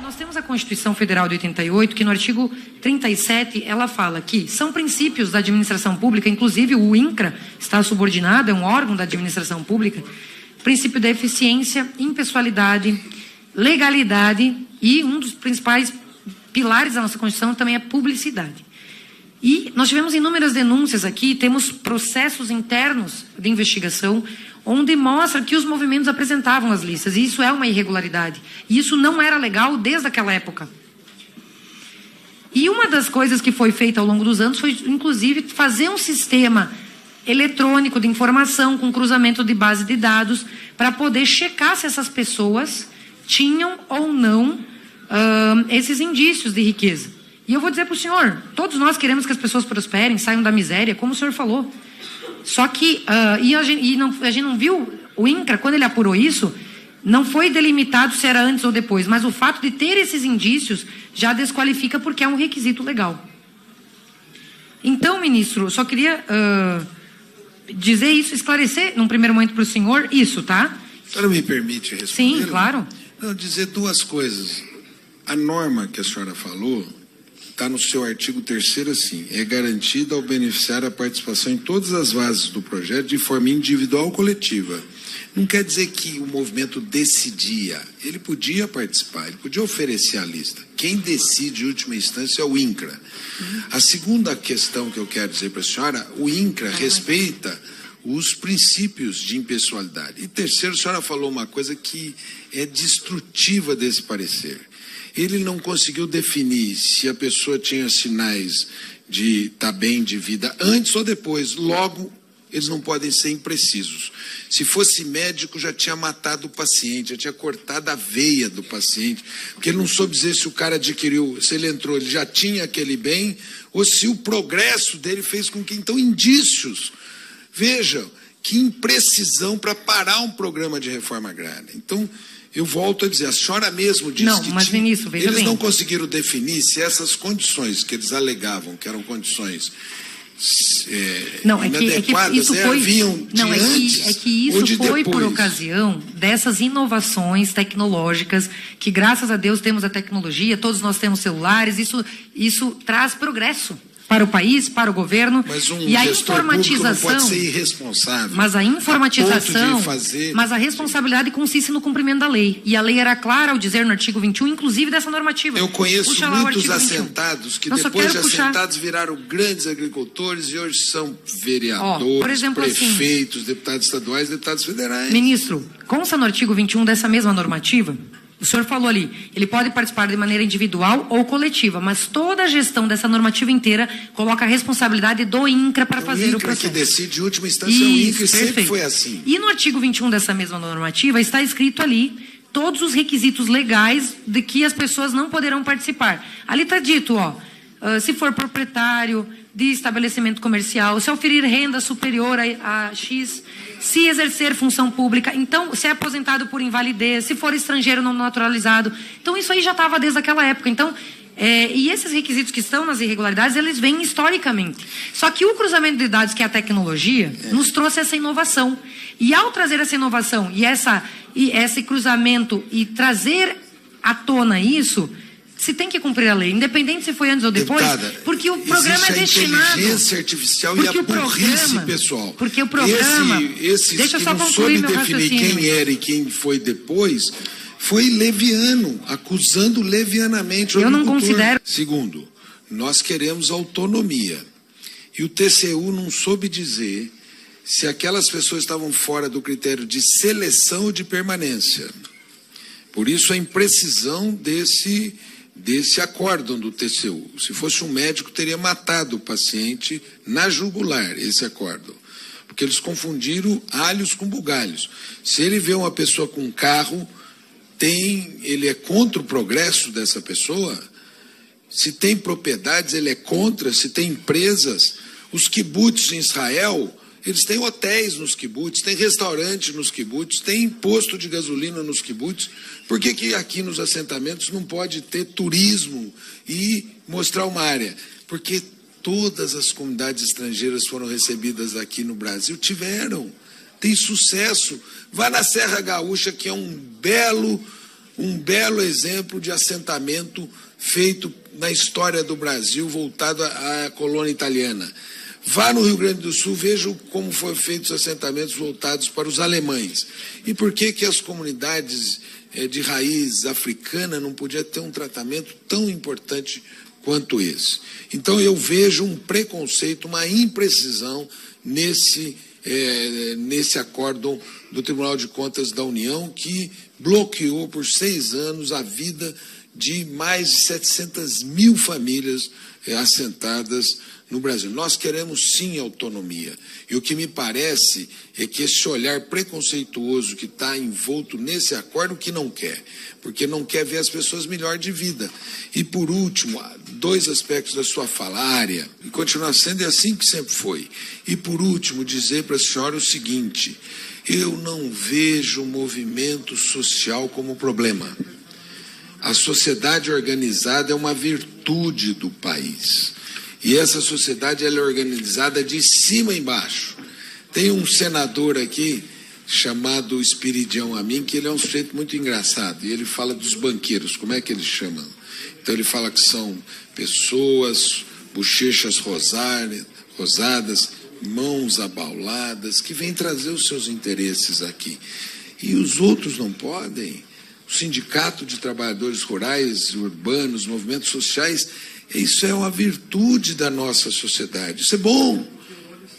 Nós temos a Constituição Federal de 88, que no artigo 37, ela fala que são princípios da administração pública, inclusive o INCRA está subordinado, é um órgão da administração pública, princípio da eficiência, impessoalidade, legalidade e um dos principais pilares da nossa Constituição também é publicidade. E nós tivemos inúmeras denúncias aqui, temos processos internos de investigação onde mostra que os movimentos apresentavam as listas, e isso é uma irregularidade. E isso não era legal desde aquela época. E uma das coisas que foi feita ao longo dos anos foi, inclusive, fazer um sistema eletrônico de informação com cruzamento de base de dados para poder checar se essas pessoas tinham ou não esses indícios de riqueza. E eu vou dizer para o senhor, todos nós queremos que as pessoas prosperem, saiam da miséria, como o senhor falou. Só que a gente não viu, o INCRA, quando ele apurou isso, não foi delimitado se era antes ou depois, mas o fato de ter esses indícios já desqualifica porque é um requisito legal. Então, ministro, eu só queria dizer isso, esclarecer num primeiro momento para o senhor isso, tá? A senhora me permite responder? Sim, claro. Não, dizer duas coisas. A norma que a senhora falou está no seu artigo 3º assim, é garantida ao beneficiário a participação em todas as fases do projeto de forma individual ou coletiva. Não quer dizer que o movimento decidia, ele podia participar, ele podia oferecer a lista. Quem decide em última instância é o INCRA. A segunda questão que eu quero dizer para a senhora, o INCRA respeita os princípios de impessoalidade. E terceiro, a senhora falou uma coisa que é destrutiva desse parecer. Ele não conseguiu definir se a pessoa tinha sinais de estar bem de vida antes ou depois. Logo, eles não podem ser imprecisos. Se fosse médico, já tinha matado o paciente, já tinha cortado a veia do paciente, porque ele não soube dizer se o cara adquiriu, se ele entrou, ele já tinha aquele bem, ou se o progresso dele fez com que, então, indícios. Vejam, que imprecisão para parar um programa de reforma agrária. Então, eu volto a dizer, a senhora mesmo disse não, mas, ministro, veja eles bem. não conseguiram definir se essas condições que eles alegavam que eram condições inadequadas vinham de antes é que isso ou de foi depois. Por ocasião dessas inovações tecnológicas, que graças a Deus temos a tecnologia, todos nós temos celulares, isso traz progresso para o país, para o governo. Mas e a informatização não pode ser irresponsável. Mas a informatização, mas a responsabilidade tipo consiste no cumprimento da lei. E a lei era clara ao dizer no artigo 21, inclusive dessa normativa. Eu conheço muitos 21. assentados que depois de assentados viraram grandes agricultores e hoje são vereadores, por exemplo, prefeitos, deputados estaduais, deputados federais. Ministro, consta no artigo 21 dessa mesma normativa. O senhor falou ali, ele pode participar de maneira individual ou coletiva, mas toda a gestão dessa normativa inteira coloca a responsabilidade do INCRA para fazer o processo. O INCRA que decide, em última instância, é o INCRA, e sempre foi assim. E no artigo 21 dessa mesma normativa está escrito ali todos os requisitos legais de que as pessoas não poderão participar. Ali está dito, se for proprietário de estabelecimento comercial, se oferir renda superior a X, se exercer função pública, então, se é aposentado por invalidez, se for estrangeiro não naturalizado. Então, isso aí já estava desde aquela época. Então, e esses requisitos que estão nas irregularidades, eles vêm historicamente. Só que o cruzamento de dados, que é a tecnologia, nos trouxe essa inovação. E ao trazer essa inovação e esse cruzamento e trazer à tona isso, se tem que cumprir a lei, independente se foi antes ou depois, deputada, porque o programa é destinado... a inteligência artificial e a burrice pessoal. Porque o programa... Deixa eu só concluir meu raciocínio. Não soube definir quem era e quem foi depois, foi leviano, acusando levianamente o agricultor. Eu não considero... Segundo, nós queremos autonomia. E o TCU não soube dizer se aquelas pessoas estavam fora do critério de seleção ou de permanência. Por isso a imprecisão desse acórdão do TCU. Se fosse um médico, teria matado o paciente na jugular, esse acórdão. Porque eles confundiram alhos com bugalhos. Se ele vê uma pessoa com um carro, ele é contra o progresso dessa pessoa. Se tem propriedades, ele é contra. Se tem empresas, os kibbutz em Israel, eles têm hotéis nos kibbutz, tem restaurante nos kibbutz, tem posto de gasolina nos kibbutz. Por que aqui nos assentamentos não pode ter turismo e mostrar uma área? Porque todas as comunidades estrangeiras foram recebidas aqui no Brasil, tiveram, tem sucesso. Vá na Serra Gaúcha, que é um belo um belo exemplo de assentamento feito na história do Brasil, voltado à colônia italiana. Vá no Rio Grande do Sul, veja como foram feitos os assentamentos voltados para os alemães. E por que as comunidades de raiz africana não podiam ter um tratamento tão importante quanto esse? Então eu vejo um preconceito, uma imprecisão nesse acórdão do Tribunal de Contas da União, que bloqueou por 6 anos a vida de mais de 700 mil famílias assentadas no Brasil. Nós queremos sim autonomia. E o que me parece é que esse olhar preconceituoso que está envolto nesse acordo que não quer, porque não quer ver as pessoas melhor de vida. E por último, 2 aspectos da sua fala, a área, e continua sendo assim que sempre foi. E por último, dizer para a senhora o seguinte: eu não vejo o movimento social como problema. A sociedade organizada é uma virtude do país. E essa sociedade ela é organizada de cima a embaixo. Tem um senador aqui, chamado Espiridião Amin, que ele é um sujeito muito engraçado. E ele fala dos banqueiros, como é que eles chamam? Então ele fala que são pessoas, bochechas rosadas, mãos abauladas, que vêm trazer os seus interesses aqui. E os outros não podem. O Sindicato de Trabalhadores Rurais, Urbanos, movimentos sociais, isso é uma virtude da nossa sociedade. Isso é bom.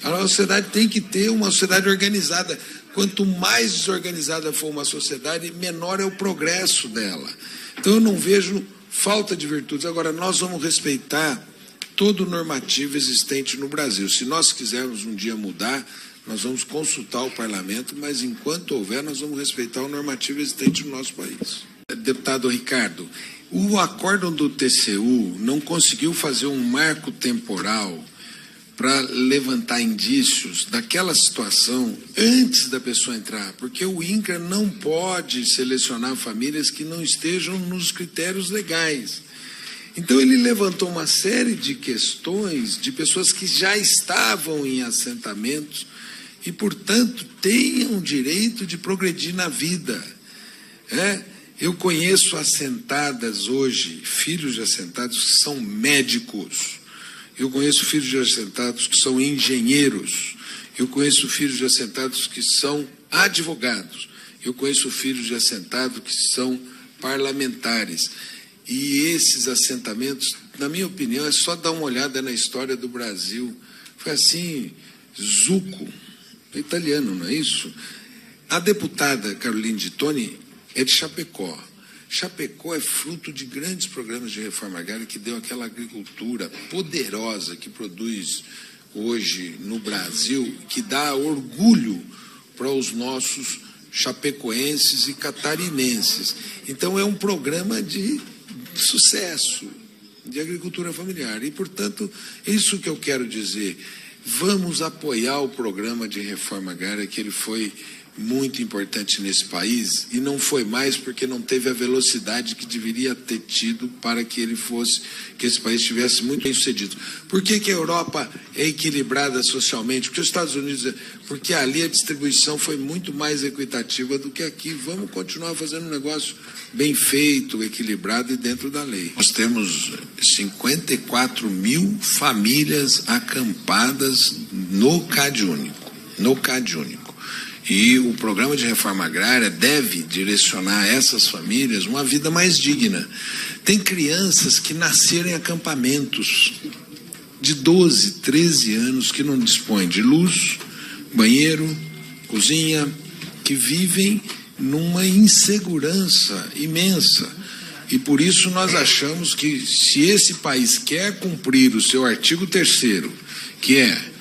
A nossa sociedade tem que ter uma sociedade organizada. Quanto mais desorganizada for uma sociedade, menor é o progresso dela. Então eu não vejo falta de virtudes. Agora, nós vamos respeitar todo o normativo existente no Brasil. Se nós quisermos um dia mudar, nós vamos consultar o parlamento, mas enquanto houver, nós vamos respeitar o normativo existente no nosso país. Deputado Ricardo, o acórdão do TCU não conseguiu fazer um marco temporal para levantar indícios daquela situação antes da pessoa entrar, porque o INCRA não pode selecionar famílias que não estejam nos critérios legais. Então ele levantou uma série de questões de pessoas que já estavam em assentamentos e, portanto, tenham o direito de progredir na vida. Eu conheço assentadas hoje, filhos de assentados que são médicos. Eu conheço filhos de assentados que são engenheiros. Eu conheço filhos de assentados que são advogados. Eu conheço filhos de assentados que são parlamentares. E esses assentamentos, na minha opinião, é só dar uma olhada na história do Brasil. Foi assim, Zucco, italiano, não é isso? A deputada Caroline de Toni é de Chapecó. Chapecó é fruto de grandes programas de reforma agrária que deu aquela agricultura poderosa que produz hoje no Brasil, que dá orgulho para os nossos chapecoenses e catarinenses. Então é um programa de sucesso, de agricultura familiar. E, portanto, isso que eu quero dizer. Vamos apoiar o programa de reforma agrária, que ele foi muito importante nesse país, e não foi mais porque não teve a velocidade que deveria ter tido para que esse país estivesse muito bem sucedido. Por que a Europa é equilibrada socialmente? Porque os Estados Unidos, porque ali a distribuição foi muito mais equitativa do que aqui. Vamos continuar fazendo um negócio bem feito, equilibrado e dentro da lei. Nós temos 54 mil famílias acampadas no CAD único. E o programa de reforma agrária deve direcionar a essas famílias uma vida mais digna. Tem crianças que nasceram em acampamentos de 12, 13 anos que não dispõem de luz, banheiro, cozinha, que vivem numa insegurança imensa. E por isso nós achamos que se esse país quer cumprir o seu artigo 3º, que é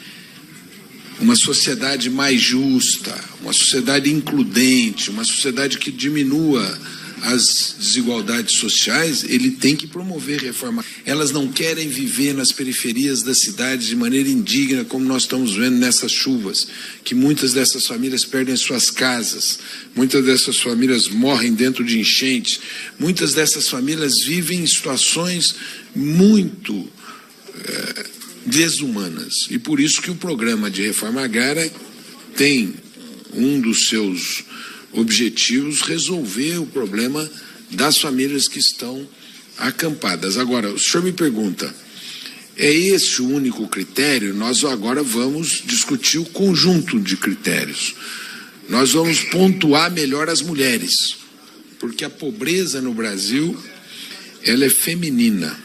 uma sociedade mais justa, uma sociedade includente, uma sociedade que diminua as desigualdades sociais, ele tem que promover reforma. Elas não querem viver nas periferias das cidades de maneira indigna, como nós estamos vendo nessas chuvas, que muitas dessas famílias perdem suas casas, muitas dessas famílias morrem dentro de enchentes, muitas dessas famílias vivem em situações muito desumanas. E por isso que o programa de reforma agrária tem um dos seus objetivos resolver o problema das famílias que estão acampadas. Agora, o senhor me pergunta, é esse o único critério? Nós agora vamos discutir o conjunto de critérios. Nós vamos pontuar melhor as mulheres, porque a pobreza no Brasil, ela é feminina,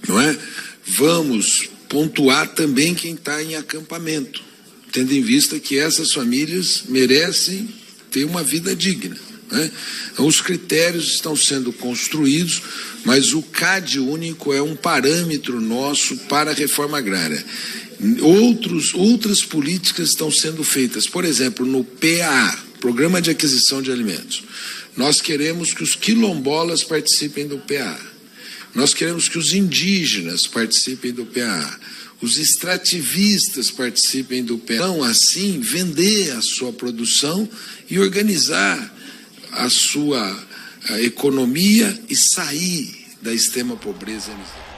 não é? Vamos pontuar também quem está em acampamento, tendo em vista que essas famílias merecem ter uma vida digna, né? Então, os critérios estão sendo construídos, mas o CAD único é um parâmetro nosso para a reforma agrária. Outras políticas estão sendo feitas, por exemplo, no PAA, Programa de Aquisição de Alimentos. Nós queremos que os quilombolas participem do PAA. Nós queremos que os indígenas participem do PAA. Os extrativistas participem do PAA. Então, assim, vender a sua produção e organizar a sua economia e sair da extrema pobreza e miséria.